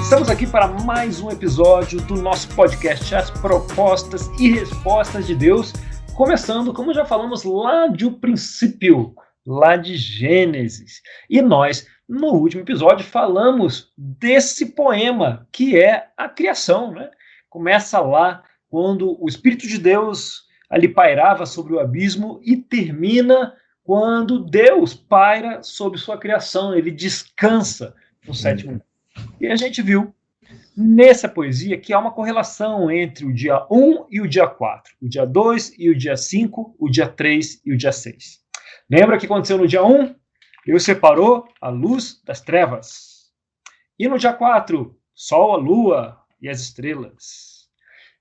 Estamos aqui para mais um episódio do nosso podcast As Propostas e Respostas de Deus, começando, como já falamos, lá de o princípio, lá de Gênesis. E nós, no último episódio, falamos desse poema, que é a criação, né? Começa lá, quando o Espírito de Deus ali pairava sobre o abismo e termina quando Deus paira sobre sua criação, ele descansa no sétimo dia. E a gente viu nessa poesia que há uma correlação entre o dia 1 e o dia 4, o dia 2 e o dia 5, o dia 3 e o dia 6. Lembra o que aconteceu no dia 1? Deus separou a luz das trevas. E no dia 4, sol, a lua e as estrelas.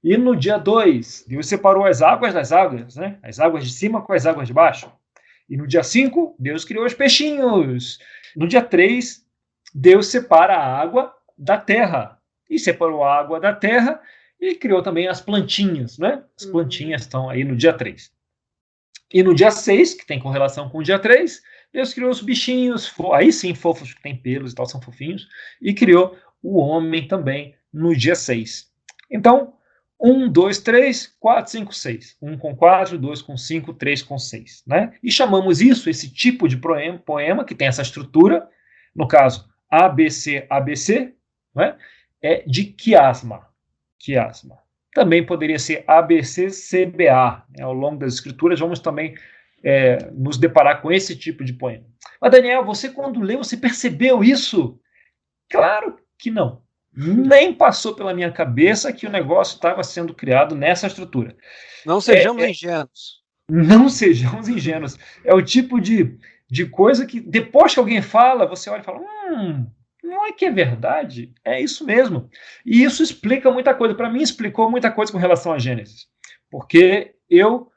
E no dia 2, Deus separou as águas das águas, né? As águas de cima com as águas de baixo. E no dia 5, Deus criou os peixinhos. No dia 3, Deus separa a água da terra. E separou a água da terra e criou também as plantinhas, né? As plantinhas estão aí no dia 3. E no dia 6, que tem correlação com o dia 3, Deus criou os bichinhos, aí sim, fofos, que tem pelos e tal, são fofinhos, e criou o homem também no dia 6. Então, 1, 2, 3, 4, 5, 6. 1 com 4, 2 com 5, 3 com 6. Né? E chamamos isso, esse tipo de poema que tem essa estrutura, no caso, ABC, ABC, né? É de quiasma. Quiasma. Também poderia ser ABCCBA. Né? Ao longo das escrituras, vamos também nos deparar com esse tipo de poema. Mas, Daniel, você quando leu, você percebeu isso? Claro que não. Nem passou pela minha cabeça que o negócio estava sendo criado nessa estrutura. Não sejamos ingênuos. Não sejamos ingênuos. É o tipo de coisa que, depois que alguém fala, você olha e fala, não é que é verdade? É isso mesmo. E isso explica muita coisa. Para mim, explicou muita coisa com relação a Gênesis. Porque eu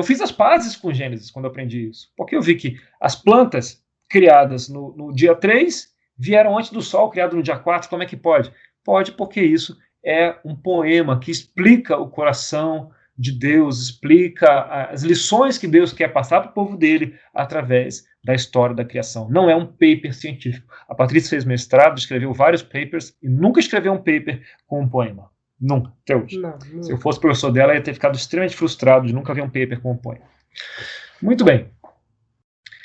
fiz as pazes com Gênesis quando eu aprendi isso. Porque eu vi que as plantas criadas no dia 3 vieram antes do sol, criado no dia 4. Como é que pode? Pode porque isso é um poema que explica o coração de Deus, explica as lições que Deus quer passar para o povo dele através da história da criação. Não é um paper científico. A Patrícia fez mestrado, escreveu vários papers e nunca escreveu um paper com um poema. Nunca, até hoje. Não. Se eu fosse professor dela, eu ia ter ficado extremamente frustrado de nunca ver um paper com um poema. Muito bem.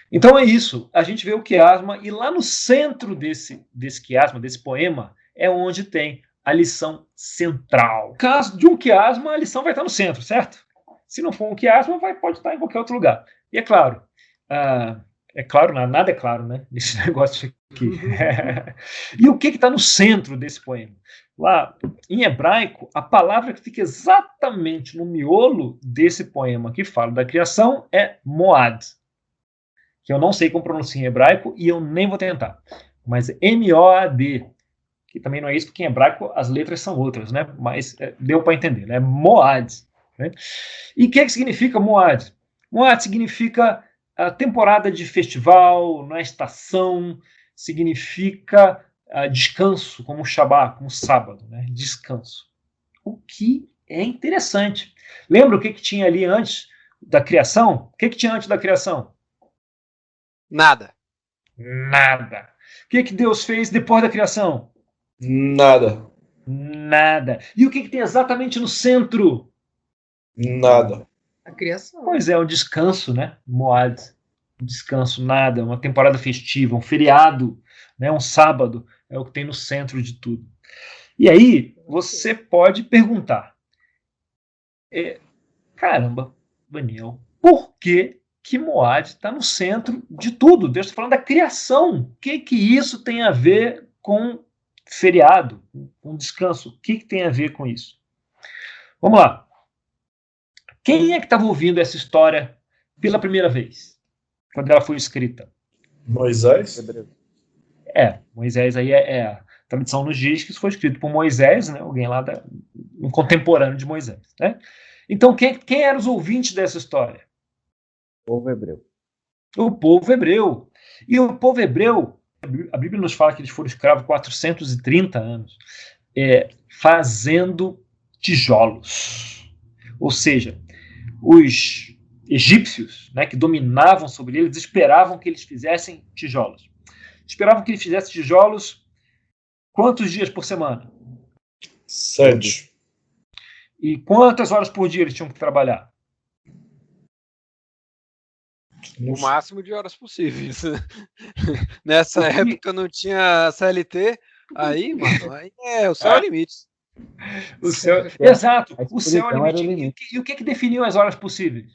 Então é isso. A gente vê o quiasma e lá no centro desse quiasma, desse poema, é onde tem a lição central. No caso de um quiasma, a lição vai estar no centro, certo? Se não for um quiasma, pode estar em qualquer outro lugar. E é claro, nada é claro, né? Nesse negócio aqui. E o que está no centro desse poema? Lá, em hebraico, a palavra que fica exatamente no miolo desse poema que fala da criação é Moad, que eu não sei como pronunciar em hebraico e eu nem vou tentar. Mas M-O-A-D, que também não é isso, porque em hebraico as letras são outras, né? Mas deu para entender, né? Moad. Né? E o que significa Moad? Moad significa a temporada de festival, na estação, significa descanso, como o Shabbat, como o sábado, né? Descanso. O que é interessante. Lembra o que tinha ali antes da criação? O que tinha antes da criação? Nada. Nada. O que Deus fez depois da criação? Nada. Nada. E o que tem exatamente no centro? Nada. A criação. Pois é, um descanso, né? Moad. Um descanso, nada. Uma temporada festiva, um feriado, né? Um sábado. É o que tem no centro de tudo. E aí, você pode perguntar. Caramba, Daniel, por que Moad está no centro de tudo? Deus está falando da criação. O que isso tem a ver com feriado, com descanso? O que tem a ver com isso? Vamos lá. Quem é que estava ouvindo essa história pela primeira vez, quando ela foi escrita? Moisés? Moisés aí a tradição nos diz que isso foi escrito por Moisés, né? Alguém lá um contemporâneo de Moisés. Né? Então, quem eram os ouvintes dessa história? O povo hebreu. O povo hebreu. E o povo hebreu, a Bíblia nos fala que eles foram escravos 430 anos, fazendo tijolos. Ou seja, os egípcios, né, que dominavam sobre eles, esperavam que eles fizessem tijolos. Esperavam que eles fizessem tijolos Quantos dias por semana? 7. E quantas horas por dia eles tinham que trabalhar? O máximo de horas possíveis. Nessa época não tinha CLT, aí, mano, aí o céu é o limite. O céu, exato, o céu é o limite. E o que definiu as horas possíveis?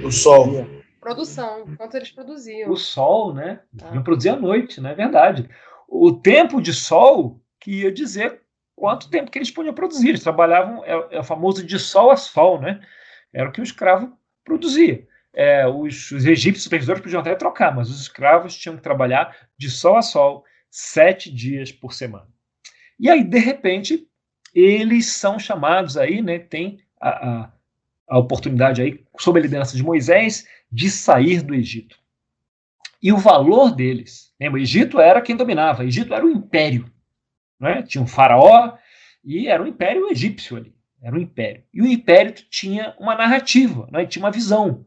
O sol. Produção, quanto eles produziam. O sol, né? Não produzia à noite, não é verdade? O tempo de sol que ia dizer quanto tempo que eles podiam produzir. Eles trabalhavam, é o famoso de sol a sol, né? Era o que o escravo produzia. Os egípcios supervisores podiam até trocar, mas os escravos tinham que trabalhar de sol a sol 7 dias por semana. E aí, de repente, eles são chamados aí, né? Tem a oportunidade aí, sob a liderança de Moisés, de sair do Egito. E o valor deles, lembra, o Egito era quem dominava, o Egito era o império, né? Tinha um faraó e era um império egípcio ali, era um império. E o império tinha uma narrativa, né? Tinha uma visão.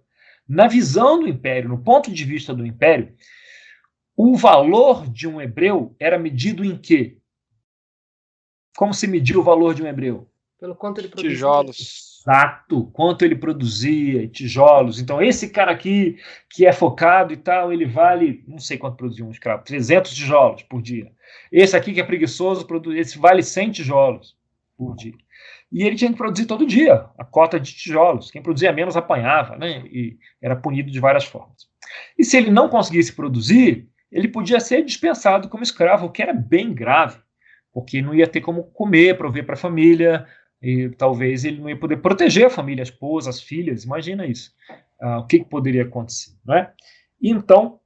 Na visão do império, no ponto de vista do império, o valor de um hebreu era medido em quê? Como se media o valor de um hebreu? Pelo quanto ele produzia. Tijolos. Exato, quanto ele produzia, tijolos. Então, esse cara aqui, que é focado e tal, ele vale, não sei quanto produzia um escravo, 300 tijolos por dia. Esse aqui que é preguiçoso, esse vale 100 tijolos por dia. E ele tinha que produzir todo dia a cota de tijolos. Quem produzia menos apanhava, né? E era punido de várias formas. E se ele não conseguisse produzir, ele podia ser dispensado como escravo, o que era bem grave, porque não ia ter como comer, prover para a família, e talvez ele não ia poder proteger a família, a esposa, as filhas, imagina isso. O que poderia acontecer, não é? Então,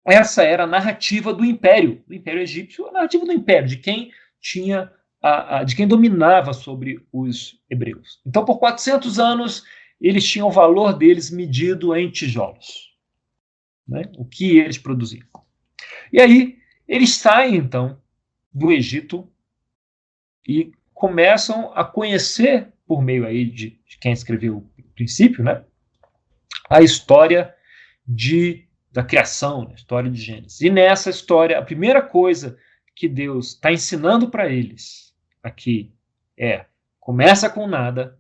essa era a narrativa do império egípcio, a narrativa do império, de quem tinha, de quem dominava sobre os hebreus. Então, por 400 anos, eles tinham o valor deles medido em tijolos, né? O que eles produziam. E aí, eles saem, então, do Egito e começam a conhecer, por meio aí de quem escreveu o princípio, né, a história da criação, a história de Gênesis. E nessa história, a primeira coisa que Deus está ensinando para eles aqui começa com nada,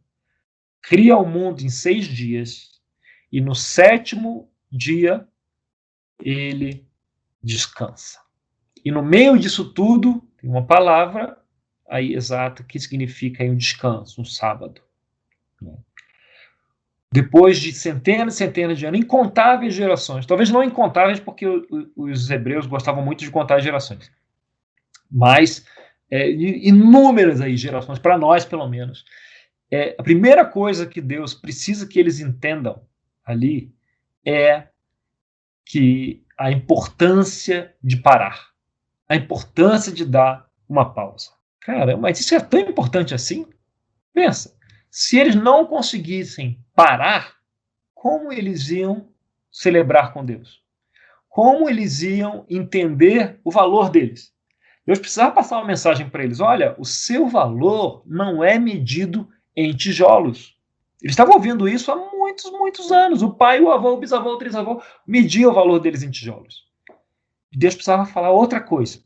cria o mundo em 6 dias, e no 7º dia ele descansa. E no meio disso tudo, tem uma palavra aí exata que significa aí um descanso, um sábado. Depois de centenas e centenas de anos, incontáveis gerações, talvez não incontáveis porque os hebreus gostavam muito de contar as gerações, mas inúmeras aí gerações, para nós pelo menos. A primeira coisa que Deus precisa que eles entendam ali é que a importância de parar, a importância de dar uma pausa. Cara, mas isso é tão importante assim? Pensa, se eles não conseguissem parar, como eles iam celebrar com Deus? Como eles iam entender o valor deles? Deus precisava passar uma mensagem para eles. Olha, o seu valor não é medido em tijolos. Eles estavam ouvindo isso há muitos, muitos anos. O pai, o avô, o bisavô, o trisavô mediam o valor deles em tijolos. Deus precisava falar outra coisa.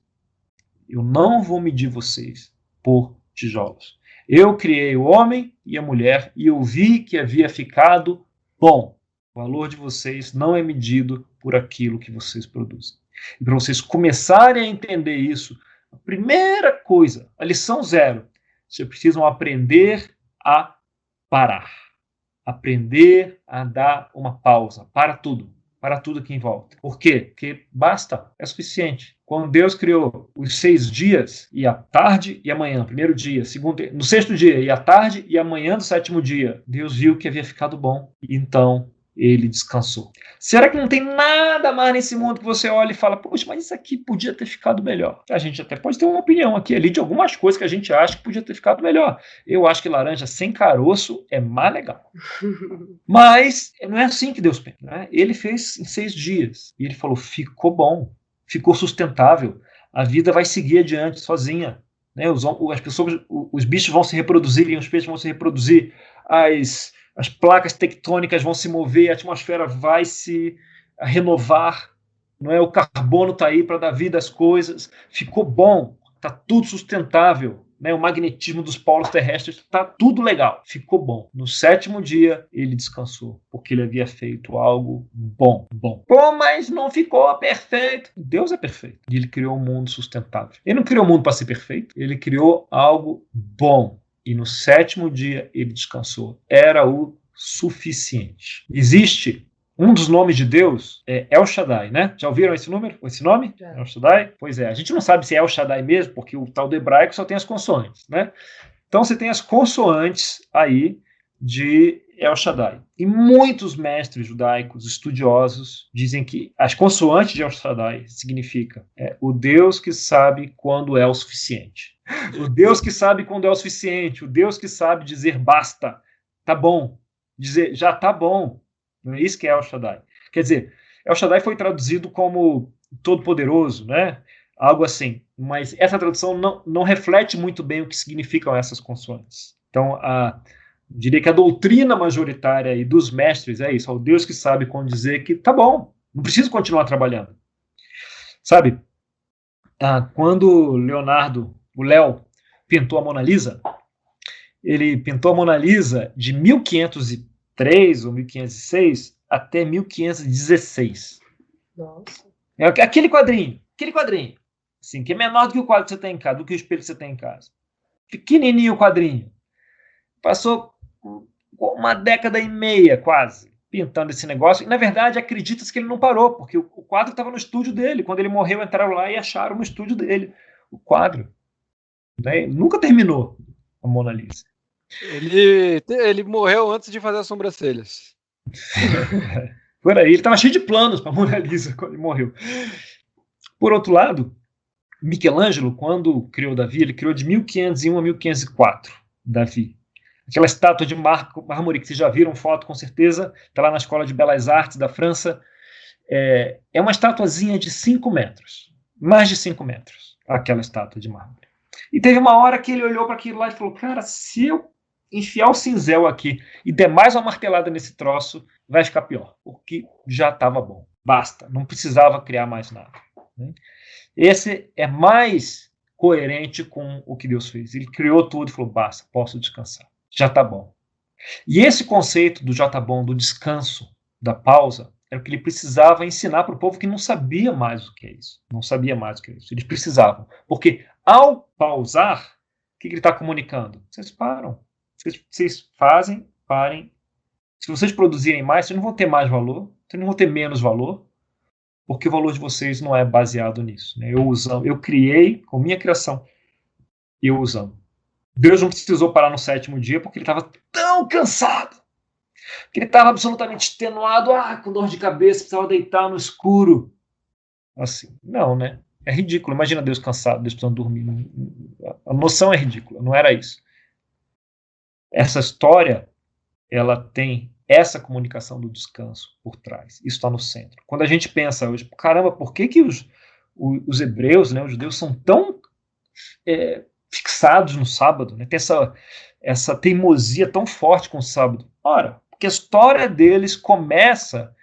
Eu não vou medir vocês por tijolos. Eu criei o homem e a mulher e eu vi que havia ficado bom. O valor de vocês não é medido por aquilo que vocês produzem. E para vocês começarem a entender isso, a primeira coisa, a lição 0, vocês precisam aprender a parar. Aprender a dar uma pausa para tudo aqui em volta. Por quê? Porque basta, é suficiente. Quando Deus criou os 6 dias, e a tarde e a manhã, primeiro dia, segundo, no 6º dia, e a tarde e a manhã do 7º dia, Deus viu que havia ficado bom, e então ele descansou. Será que não tem nada mais nesse mundo que você olha e fala, poxa, mas isso aqui podia ter ficado melhor? A gente até pode ter uma opinião aqui ali de algumas coisas que a gente acha que podia ter ficado melhor. Eu acho que laranja sem caroço é mais legal. Mas não é assim que Deus pensa, né? Ele fez em 6 dias. E ele falou, ficou bom, ficou sustentável. A vida vai seguir adiante sozinha. Né? As pessoas, os bichos vão se reproduzir, os peixes vão se reproduzir, as placas tectônicas vão se mover, a atmosfera vai se renovar, não é? O carbono está aí para dar vida às coisas. Ficou bom, está tudo sustentável, né? O magnetismo dos polos terrestres está tudo legal, ficou bom. No 7º dia, ele descansou, porque ele havia feito algo bom. Pô, mas não ficou perfeito. Deus é perfeito. E ele criou um mundo sustentável. Ele não criou o mundo para ser perfeito, ele criou algo bom. E no 7º dia, ele descansou. Era o suficiente. Existe um dos nomes de Deus, é El Shaddai, né? Já ouviram esse nome? Já. El Shaddai? Pois é, a gente não sabe se é El Shaddai mesmo, porque o tal do hebraico só tem as consoantes, né? Então você tem as consoantes aí de El Shaddai. E muitos mestres judaicos estudiosos dizem que as consoantes de El Shaddai significa o Deus que sabe quando é o suficiente. O Deus que sabe quando é o suficiente. O Deus que sabe dizer basta, tá bom. Dizer já tá bom. Não é isso que é El Shaddai. Quer dizer, El Shaddai foi traduzido como todo-poderoso, né? Algo assim. Mas essa tradução não reflete muito bem o que significam essas consoantes. Então, diria que a doutrina majoritária aí dos mestres é isso. É o Deus que sabe quando dizer que tá bom, não preciso continuar trabalhando. Sabe, quando o Léo, pintou a Mona Lisa, ele pintou a Mona Lisa de 1503 ou 1506 até 1516. Nossa. É aquele quadrinho, assim, que é menor do que o quadro que você tem em casa, do que o espelho que você tem em casa. Pequenininho o quadrinho. Passou 1,5 décadas quase pintando esse negócio. E, na verdade, acredita-se que ele não parou, porque o quadro estava no estúdio dele. Quando ele morreu, entraram lá e acharam no estúdio dele o quadro. Né? Nunca terminou a Mona Lisa. Ele morreu antes de fazer as sobrancelhas. Por aí, ele estava cheio de planos para a Mona Lisa quando ele morreu. Por outro lado, Michelangelo, quando criou Davi, ele criou de 1501 a 1504 Davi. Aquela estátua de mármore que vocês já viram foto, com certeza, está lá na Escola de Belas Artes da França. É uma estatuazinha de 5 metros, mais de 5 metros, aquela estátua de mármore. E teve uma hora que ele olhou para aquilo lá e falou, cara, se eu enfiar o cinzel aqui e der mais uma martelada nesse troço, vai ficar pior, porque já estava bom, basta, não precisava criar mais nada. Né? Esse é mais coerente com o que Deus fez. Ele criou tudo e falou, basta, posso descansar, já está bom. E esse conceito do já está bom, do descanso, da pausa, era o que ele precisava ensinar para o povo que não sabia mais o que é isso. Não sabia mais o que é isso. Eles precisavam. Porque ao pausar, o que ele está comunicando? Vocês param. Vocês fazem, parem. Se vocês produzirem mais, vocês não vão ter mais valor, vocês não vão ter menos valor, porque o valor de vocês não é baseado nisso. Né? Eu criei com minha criação. Eu os amo. Deus não precisou parar no 7º dia porque ele estava tão cansado. Que ele estava absolutamente extenuado, com dor de cabeça, precisava deitar no escuro. Assim, não, né? É ridículo. Imagina Deus cansado, Deus precisando dormir. A noção é ridícula, não era isso. Essa história, ela tem essa comunicação do descanso por trás. Isso está no centro. Quando a gente pensa hoje, caramba, por que os hebreus, né, os judeus, são tão fixados no sábado? Né? Tem essa teimosia tão forte com o sábado. Ora, porque a história deles começa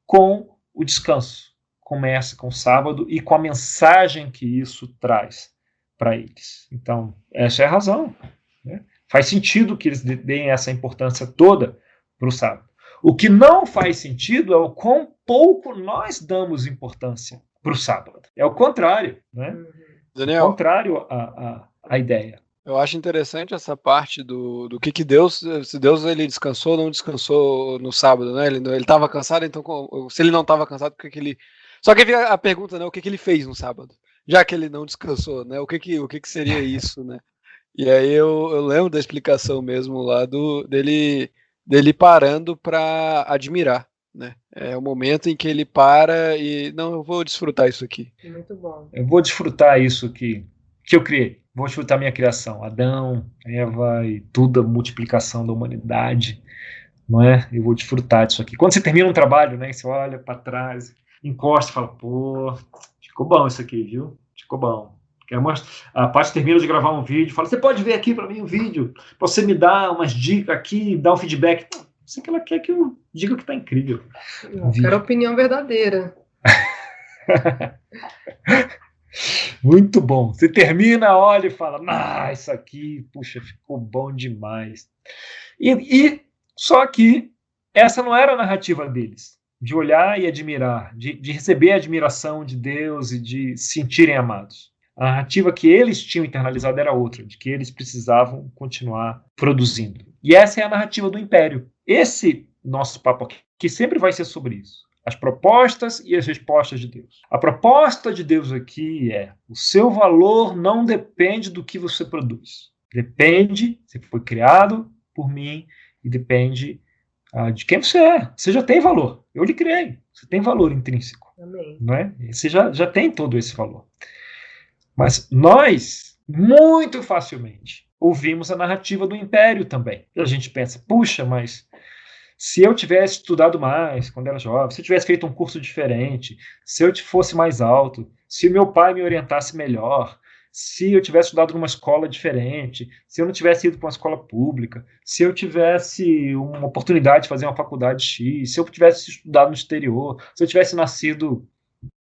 com o descanso, começa com o sábado e com a mensagem que isso traz para eles. Então, essa é a razão. Né? Faz sentido que eles deem essa importância toda para o sábado. O que não faz sentido é o quão pouco nós damos importância para o sábado. É o contrário. Né? Daniel, o contrário à ideia. Eu acho interessante essa parte do que Deus, se Deus ele descansou ou não descansou no sábado, né? Ele estava cansado, então se ele não estava cansado, por que ele... Só que fica a pergunta, né? O que ele fez no sábado? Já que ele não descansou, né? O que seria isso, né? E aí eu lembro da explicação mesmo lá dele parando para admirar, né? É o momento em que ele para e não, eu vou desfrutar isso aqui. Muito bom. Eu vou desfrutar isso que eu criei. Vou desfrutar minha criação, Adão, Eva e toda a multiplicação da humanidade, não é? Eu vou desfrutar disso aqui. Quando você termina um trabalho, né, você olha para trás, encosta e fala, pô, ficou bom isso aqui, viu? Ficou bom. A parte termina de gravar um vídeo, fala, você pode ver aqui para mim um vídeo, pra você me dar umas dicas aqui, dar um feedback. Sei que ela quer que eu diga que tá incrível. Eu quero opinião verdadeira. Muito bom. Você termina, olha e fala, isso aqui, puxa, ficou bom demais. E só que essa não era a narrativa deles, de olhar e admirar, de receber a admiração de Deus e de se sentirem amados. A narrativa que eles tinham internalizado era outra, de que eles precisavam continuar produzindo. E essa é a narrativa do império. Esse nosso papo aqui sempre vai ser sobre isso. As propostas e as respostas de Deus. A proposta de Deus aqui é: o seu valor não depende do que você produz. Depende, você foi criado por mim, e depende de quem você é. Você já tem valor. Eu lhe criei. Você tem valor intrínseco. Amém. Não é? Você já tem todo esse valor. Mas nós, muito facilmente, ouvimos a narrativa do império também. E a gente pensa, puxa, mas se eu tivesse estudado mais quando era jovem, se eu tivesse feito um curso diferente, se eu fosse mais alto, se meu pai me orientasse melhor, se eu tivesse estudado numa escola diferente, se eu não tivesse ido para uma escola pública, se eu tivesse uma oportunidade de fazer uma faculdade X, se eu tivesse estudado no exterior, se eu tivesse nascido,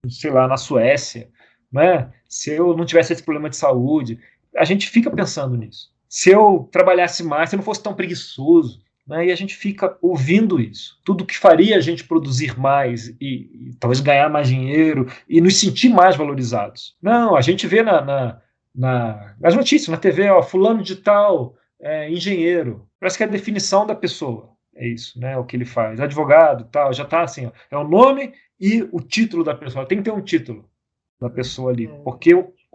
sei lá, na Suécia, né? Se eu não tivesse esse problema de saúde, a gente fica pensando nisso. Se eu trabalhasse mais, se eu não fosse tão preguiçoso, né? E a gente fica ouvindo isso. Tudo que faria a gente produzir mais e talvez ganhar mais dinheiro e nos sentir mais valorizados. Não, a gente vê nas notícias, na TV, fulano de tal, engenheiro. Parece que é a definição da pessoa. É isso, né? O que ele faz. Advogado, tal, já está assim, é o nome e o título da pessoa. Tem que ter um título da pessoa ali, porque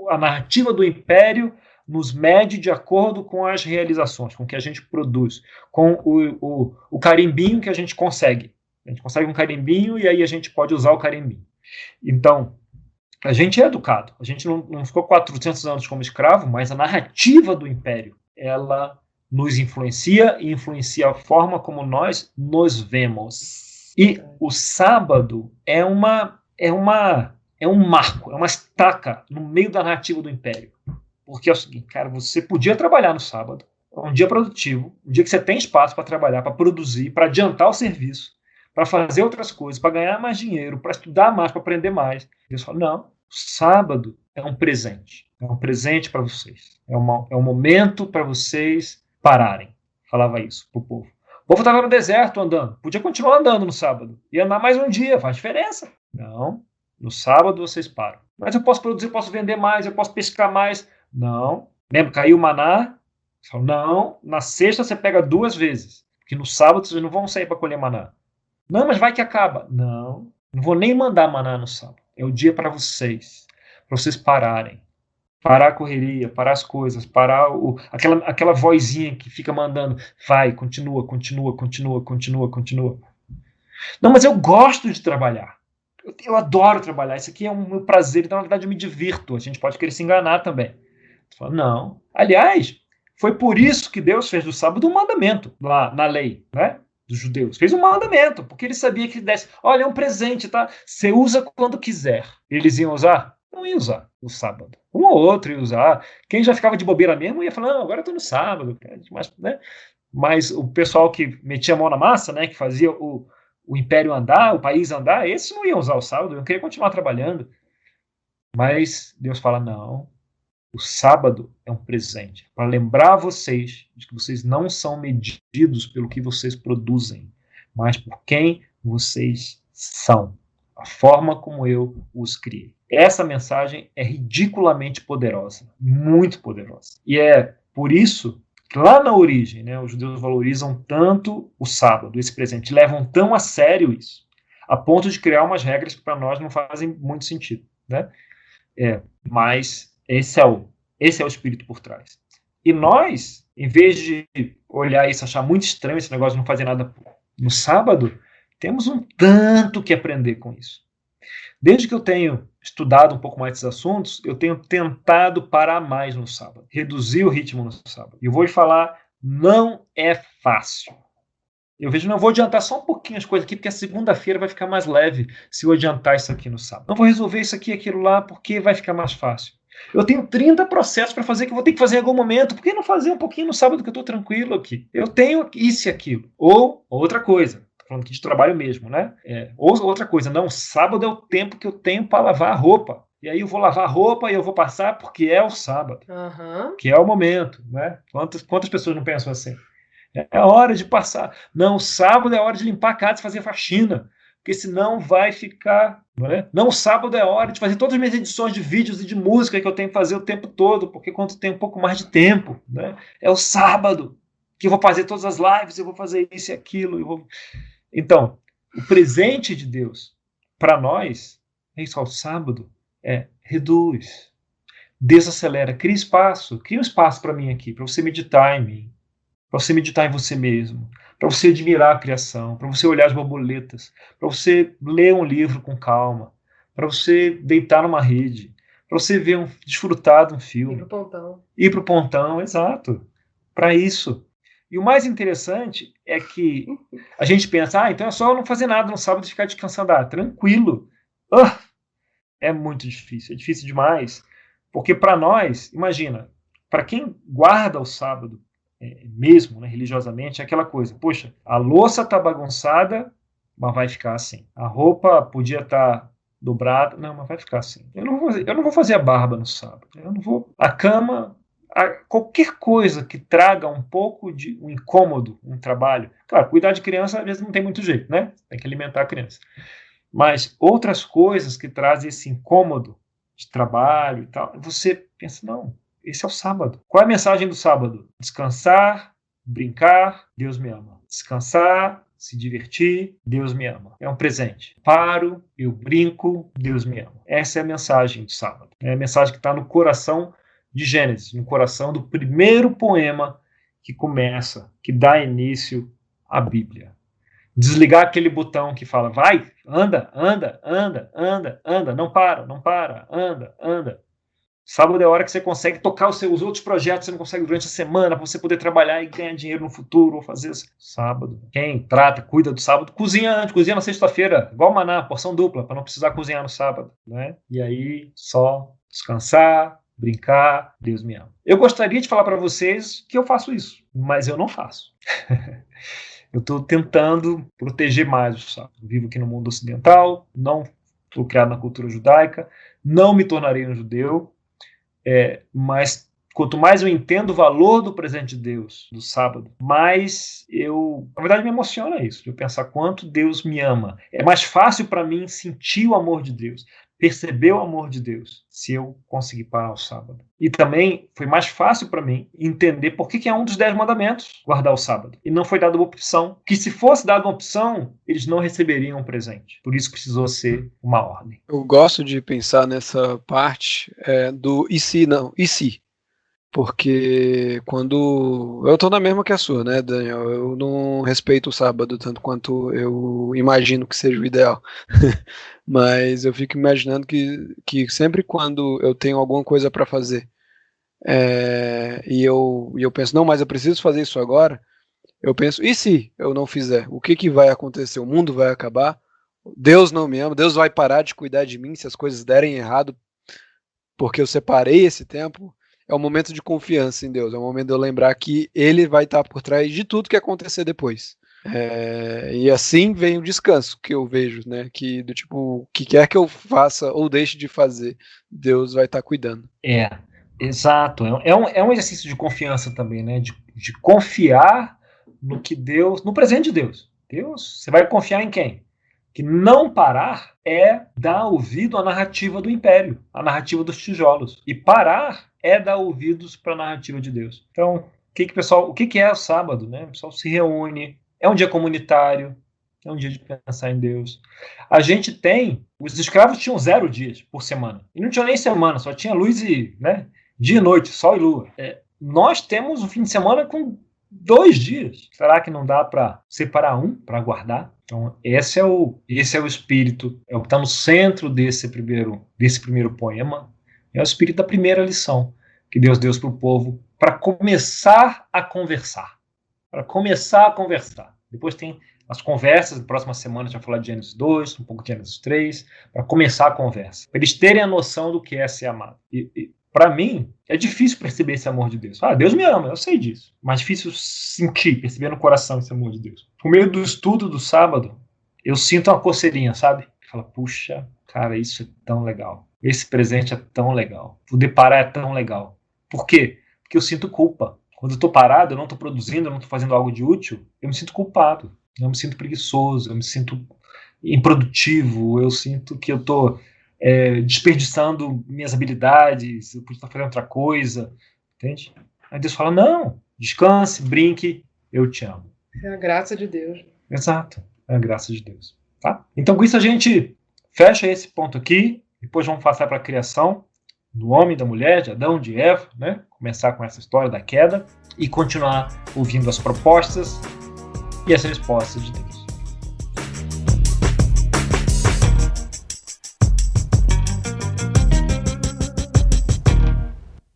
a narrativa do império nos mede de acordo com as realizações, com o que a gente produz, com o carimbinho que a gente consegue. A gente consegue um carimbinho e aí a gente pode usar o carimbinho. Então, a gente é educado. A gente não ficou 400 anos como escravo, mas a narrativa do império, ela nos influencia e influencia a forma como nós nos vemos. E o sábado é um marco, é uma estaca no meio da narrativa do império. Porque é o seguinte, cara, você podia trabalhar no sábado, é um dia produtivo, um dia que você tem espaço para trabalhar, para produzir, para adiantar o serviço, para fazer outras coisas, para ganhar mais dinheiro, para estudar mais, para aprender mais. Deus fala, não, o sábado é um presente para vocês, é um momento para vocês pararem. Falava isso para o povo. O povo estava no deserto andando, podia continuar andando no sábado, e andar mais um dia, faz diferença. Não, no sábado vocês param. Mas eu posso produzir, eu posso vender mais, eu posso pescar mais. Não. Lembra, caiu o maná? Não, na sexta você pega 2 vezes, porque no sábado vocês não vão sair para colher maná. Não, mas vai que acaba. Não vou nem mandar maná no sábado. É o dia para vocês pararem. Parar a correria, parar as coisas, parar aquela vozinha que fica mandando, vai, continua. Não, mas eu gosto de trabalhar. Eu adoro trabalhar, isso aqui é um meu prazer, então na verdade eu me divirto. A gente pode querer se enganar também. Você fala, não. Aliás, foi por isso que Deus fez do sábado um mandamento lá na lei, né, dos judeus. Fez um mandamento, porque ele sabia que desse, olha, é um presente, tá? Você usa quando quiser. Eles iam usar? Não iam usar no sábado. Um ou outro ia usar. Quem já ficava de bobeira mesmo ia falar, não, agora eu tô no sábado. Mas o pessoal que metia a mão na massa, né, que fazia o império andar, o país andar, esses não iam usar o sábado, eu queria continuar trabalhando. Mas Deus fala, não, o sábado é um presente, para lembrar vocês de que vocês não são medidos pelo que vocês produzem, mas por quem vocês são, a forma como eu os criei. Essa mensagem é ridiculamente poderosa, muito poderosa. E é por isso que lá na origem, né, os judeus valorizam tanto o sábado, esse presente, levam tão a sério isso, a ponto de criar umas regras que para nós não fazem muito sentido, né? Mas esse é o espírito por trás. E nós, em vez de olhar isso, achar muito estranho esse negócio de não fazer nada no sábado, temos um tanto que aprender com isso. Desde que eu tenho estudado um pouco mais desses assuntos, eu tenho tentado parar mais no sábado, reduzir o ritmo no sábado. E eu vou te falar, não é fácil. Eu vejo, não vou adiantar só um pouquinho as coisas aqui, porque a segunda-feira vai ficar mais leve se eu adiantar isso aqui no sábado. Não vou resolver isso aqui e aquilo lá, porque vai ficar mais fácil. Eu tenho 30 processos para fazer que eu vou ter que fazer em algum momento. Por que não fazer um pouquinho no sábado que eu estou tranquilo aqui? Eu tenho isso e aquilo. Ou outra coisa. Estou falando aqui de trabalho mesmo, né? Ou outra coisa. Não, sábado é o tempo que eu tenho para lavar a roupa. E aí eu vou lavar roupa e eu vou passar porque é o sábado, Aham. que é o momento, né? Quantas pessoas não pensam assim? É hora de passar. Não, sábado é hora de limpar a casa e fazer faxina, porque senão vai ficar. Não, sábado é hora de fazer todas as minhas edições de vídeos e de música que eu tenho que fazer o tempo todo, porque quando eu tenho um pouco mais de tempo, né? É o sábado que eu vou fazer todas as lives, eu vou fazer isso e aquilo. Então, o presente de Deus para nós, é isso, ao sábado, reduz, desacelera, cria um espaço para mim aqui, para você meditar em mim, para você meditar em você mesmo, para você admirar a criação, para você olhar as borboletas, para você ler um livro com calma, para você deitar numa rede, para você desfrutar de um Ir filme, pro pontão. ir para o pontão, exato, para isso. E o mais interessante é que a gente pensa, então é só eu não fazer nada no sábado e ficar descansando. Tranquilo. É muito difícil, é difícil demais, porque para nós, imagina, para quem guarda o sábado, mesmo, né, religiosamente, é aquela coisa, poxa, a louça tá bagunçada, mas vai ficar assim. A roupa podia estar dobrada, não, mas vai ficar assim. Eu não vou fazer a barba no sábado. Eu não vou. A cama, qualquer coisa que traga um pouco de um incômodo no trabalho. Claro, cuidar de criança às vezes não tem muito jeito, né? Tem que alimentar a criança. Mas outras coisas que trazem esse incômodo de trabalho e tal, você pensa, não, esse é o sábado. Qual é a mensagem do sábado? Descansar, brincar, Deus me ama. Descansar, se divertir, Deus me ama. É um presente. Paro, eu brinco, Deus me ama. Essa é a mensagem do sábado. É a mensagem que está no coração de Gênesis, no coração do primeiro poema que começa, que dá início à Bíblia. Desligar aquele botão que fala, vai, anda, anda, anda, anda, anda, não para, anda, anda. Sábado é a hora que você consegue tocar os outros projetos que você não consegue durante a semana, para você poder trabalhar e ganhar dinheiro no futuro, ou fazer isso. Sábado. Quem trata, cuida do sábado, cozinha antes, cozinha na sexta-feira, igual maná, porção dupla, para não precisar cozinhar no sábado, né? E aí, só descansar, brincar, Deus me ama. Eu gostaria de falar para vocês que eu faço isso, mas eu não faço. Eu estou tentando proteger mais o sábado. Vivo aqui no mundo ocidental, não fui criado na cultura judaica, não me tornarei um judeu, mas quanto mais eu entendo o valor do presente de Deus, do sábado, mais na verdade me emociona isso, de eu pensar quanto Deus me ama. É mais fácil para mim sentir o amor de Deus, perceber o amor de Deus, se eu conseguir parar o sábado. E também foi mais fácil para mim entender por que é um dos 10 mandamentos guardar o sábado. E não foi dada uma opção, que se fosse dada uma opção, eles não receberiam um presente. Por isso precisou ser uma ordem. Eu gosto de pensar nessa parte do e se não, e se. Porque quando... Eu tô na mesma que a sua, né, Daniel? Eu não respeito o sábado tanto quanto eu imagino que seja o ideal. Mas eu fico imaginando que sempre quando eu tenho alguma coisa para fazer e eu penso, não, mas eu preciso fazer isso agora, eu penso, e se eu não fizer? O que vai acontecer? O mundo vai acabar? Deus não me ama? Deus vai parar de cuidar de mim se as coisas derem errado porque eu separei esse tempo? É um momento de confiança em Deus, é um momento de eu lembrar que Ele vai estar por trás de tudo que acontecer depois. E assim vem o descanso que eu vejo, né? Que do tipo, o que quer que eu faça ou deixe de fazer, Deus vai estar cuidando. Exato. É um exercício de confiança também, né? De confiar no que Deus, no presente de Deus. Deus, você vai confiar em quem? Que não parar é dar ouvido à narrativa do império, à narrativa dos tijolos. E parar é dar ouvidos para a narrativa de Deus. Então, o que é o sábado, né? O pessoal se reúne, é um dia comunitário, é um dia de pensar em Deus. A gente os escravos tinham 0 dias por semana. E não tinha nem semana, só tinha luz e, né, dia e noite, sol e lua. Nós temos um fim de semana com 2 dias. Será que não dá para separar um, para guardar? Então, esse é o espírito, é o que está no centro desse primeiro poema. É o espírito da primeira lição que Deus deu para o povo para começar a conversar. Depois tem as conversas, na próxima semana a gente vai falar de Gênesis 2, um pouco de Gênesis 3, para começar a conversa. Para eles terem a noção do que é ser amado. E para mim, é difícil perceber esse amor de Deus. Deus me ama, eu sei disso. Mas difícil sentir, perceber no coração esse amor de Deus. Por meio do estudo do sábado, eu sinto uma coceirinha, sabe? Fala, puxa, cara, isso é tão legal. Esse presente é tão legal. Poder parar é tão legal. Por quê? Porque eu sinto culpa. Quando eu tô parado, eu não tô produzindo, eu não tô fazendo algo de útil, eu me sinto culpado. Eu me sinto preguiçoso, eu me sinto improdutivo, eu sinto que eu tô desperdiçando minhas habilidades, eu podia estar fazendo outra coisa, entende? Aí Deus fala, não, descanse, brinque, eu te amo. É a graça de Deus. Exato, é a graça de Deus. Tá? Então com isso a gente fecha esse ponto aqui, depois vamos passar para a criação do homem, da mulher, de Adão, de Eva, né? Começar com essa história da queda e continuar ouvindo as propostas e as respostas de Deus.